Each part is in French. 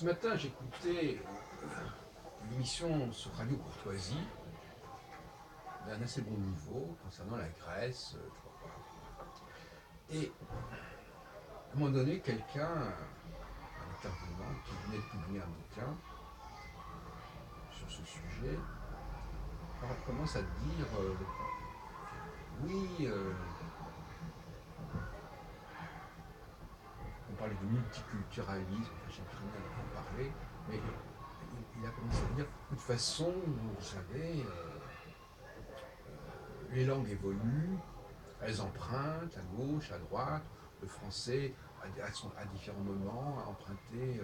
Ce matin, j'écoutais une émission sur Radio Courtoisie d'un assez bon niveau concernant la Grèce, je crois pas. Et à un moment donné, un intervenant qui venait de publier un bouquin sur ce sujet, commence à dire oui, on parlait de multiculturalisme, enfin, je sais plus très bien de quoi on parlait, mais il a commencé à dire de toute façon, vous savez, les langues évoluent, elles empruntent à gauche, à droite. Le français, à différents moments, a emprunté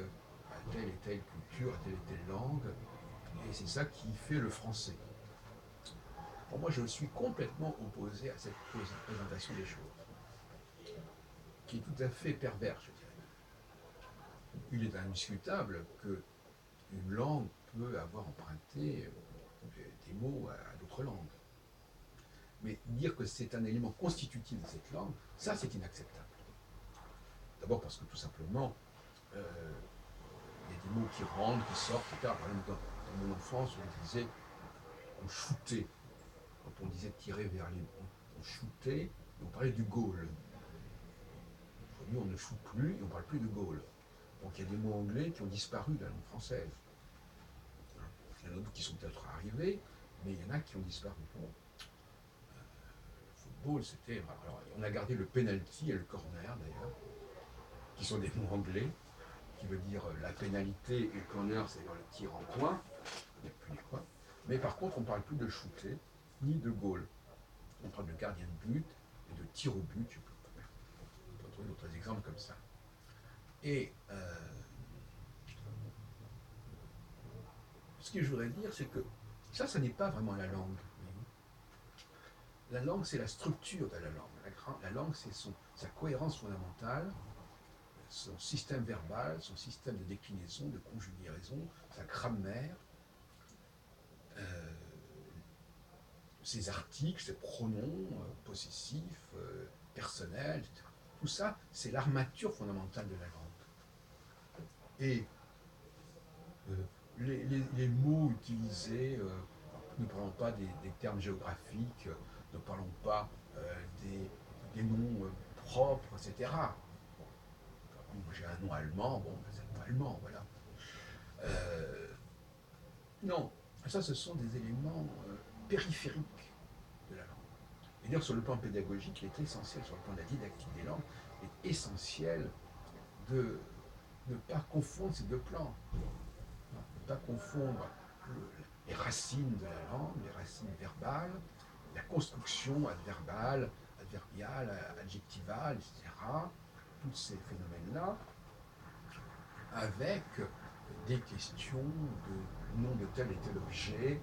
à telle et telle culture, à telle et telle langue. Et c'est ça qui fait le français. Pour moi, je suis complètement opposé à cette présentation des choses, qui est tout à fait perverse, je dirais. Il est indiscutable qu'une langue peut avoir emprunté des mots à d'autres langues. Mais dire que c'est un élément constitutif de cette langue, ça c'est inacceptable. D'abord parce que tout simplement, euh, il y a des mots qui rentrent, qui sortent, etc. Par exemple, dans mon enfance, on disait, on shootait. Quand on disait tirer vers les... On shootait, et on parlait du goal. Aujourd'hui, on ne shoot plus et on ne parle plus de goal. Donc il y a des mots anglais qui ont disparu de la langue française. Il y en a d'autres qui sont peut-être arrivés, mais il y en a qui ont disparu. Le football, c'était... Alors, on a gardé le penalty et le corner, d'ailleurs, qui sont des mots anglais, qui veut dire la pénalité, et le corner, c'est-à-dire le tir en coin. Il n'y a plus les coins. Mais par contre, on ne parle plus de shooter, ni de goal. On parle de gardien de but et de tir au but. Je peux on peut trouver d'autres exemples comme ça. Et ce que je voudrais dire, c'est que ça n'est pas vraiment la langue. La langue, c'est la structure de la langue. La langue, c'est sa cohérence fondamentale, son système verbal, son système de déclinaison, de conjugaison, sa grammaire, euh, ses articles, ses pronoms possessifs, personnels, etc. Tout ça, c'est l'armature fondamentale de la langue. Et les mots utilisés, ne parlons pas des termes géographiques, ne parlons pas des noms propres, etc. Bon, j'ai un nom allemand, bon, ben, c'est un nom allemand, voilà. Euh, non, ça, ce sont des éléments périphériques de la langue. Et d'ailleurs, sur le plan pédagogique, il est essentiel, sur le plan de la didactique des langues, il est essentiel de ne pas confondre ces deux plans. Ne pas confondre les racines de la langue, les racines verbales, la construction adverbale, adverbiale, adjectivale, etc. Tous ces phénomènes-là, avec des questions de nom de tel et tel objet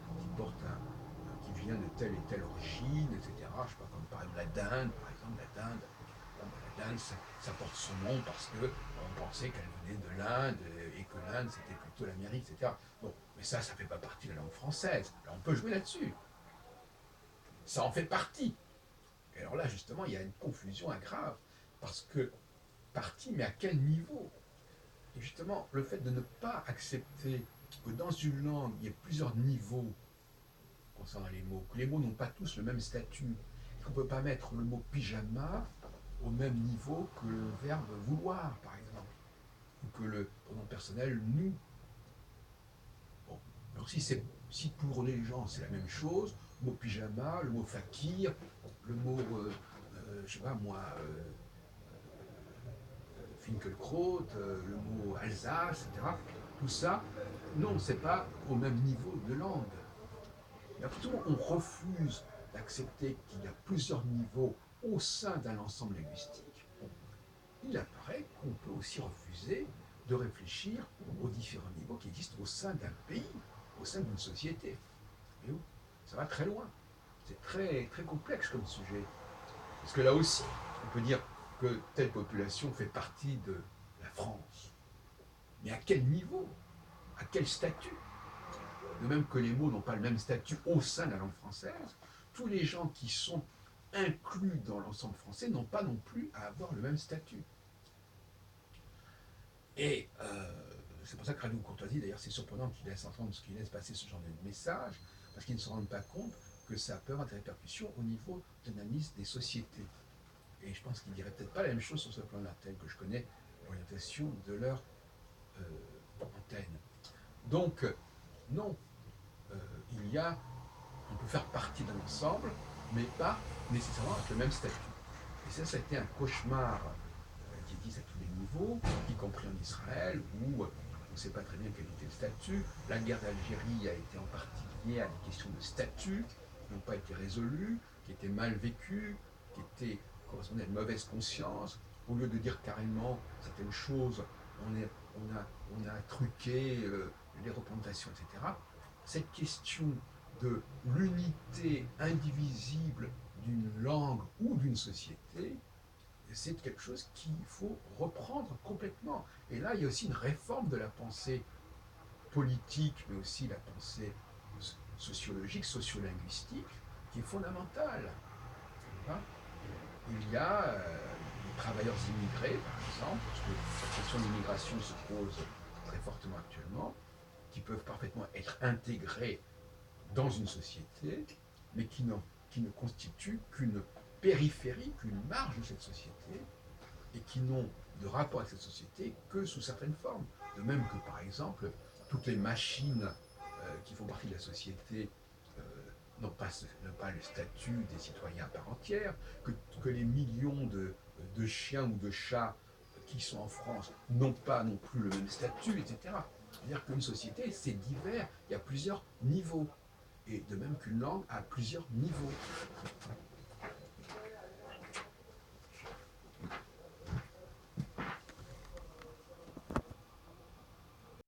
qui vient de telle et telle origine, etc. Je sais pas, comme par exemple la dinde, Bon, la dinde, ça porte son nom parce qu'on pensait qu'elle venait de l'Inde et que l'Inde c'était plutôt l'Amérique, etc. Bon, mais ça fait pas partie de la langue française. Alors on peut jouer là-dessus. Ça en fait partie. Et alors là, justement, il y a une confusion grave. Parce que partie, mais à quel niveau? Et justement, le fait de ne pas accepter que dans une langue, il y ait plusieurs niveaux concernant les mots, que les mots n'ont pas tous le même statut, qu'on ne peut pas mettre le mot pyjama au même niveau que le verbe vouloir, par exemple, ou que le pronom personnel nous. Bon. Alors si pour les gens c'est la même chose, le mot pyjama, le mot fakir, le mot, je sais pas moi, Finkelkraut, le mot Alsace, etc. Tout ça, non, c'est pas au même niveau de langue. Mais à partir du moment où on refuse d'accepter qu'il y a plusieurs niveaux au sein d'un ensemble linguistique, il apparaît qu'on peut aussi refuser de réfléchir aux différents niveaux qui existent au sein d'un pays, au sein d'une société. Et ça va très loin. C'est très, très complexe comme sujet. Parce que là aussi, on peut dire que telle population fait partie de la France. Mais à quel niveau? À quel statut? De même que les mots n'ont pas le même statut au sein de la langue française, tous les gens qui sont inclus dans l'ensemble français n'ont pas non plus à avoir le même statut. Et c'est pour ça que Radio Courtoisie, d'ailleurs, c'est surprenant qu'il laisse entendre, qu'il laisse passer ce genre de message, parce qu'ils ne se rendent pas compte que ça peut avoir des répercussions au niveau de l'analyse des sociétés. Et je pense qu'ils ne diraient peut-être pas la même chose sur ce plan-là, tel que je connais l'orientation de leur antenne. Donc, non, euh, il y a, on peut faire partie d'un ensemble, mais pas nécessairement avec le même statut. Et ça a été un cauchemar qui existe à tous les niveaux, y compris en Israël, où on ne sait pas très bien quel était le statut. La guerre d'Algérie a été en partie liée à des questions de statut qui n'ont pas été résolues, qui étaient mal vécues, qui correspondaient à une mauvaise conscience. Au lieu de dire carrément certaines choses, on a truqué les représentations, etc. Cette question de l'unité indivisible d'une langue ou d'une société, c'est quelque chose qu'il faut reprendre complètement. Et là, il y a aussi une réforme de la pensée politique, mais aussi la pensée sociologique, sociolinguistique, qui est fondamentale. Hein. Il y a les travailleurs immigrés, par exemple, parce que la question de l'immigration se pose très fortement actuellement, qui peuvent parfaitement être intégrés dans une société, mais qui ne constituent qu'une périphérie, qu'une marge de cette société, et qui n'ont de rapport avec cette société que sous certaines formes. De même que, par exemple, toutes les machines qui font partie de la société euh, n'ont pas le statut des citoyens à part entière, que les millions de chiens ou de chats qui sont en France n'ont pas non plus le même statut, etc. C'est-à-dire qu'une société, c'est divers, il y a plusieurs niveaux. Et de même qu'une langue a plusieurs niveaux.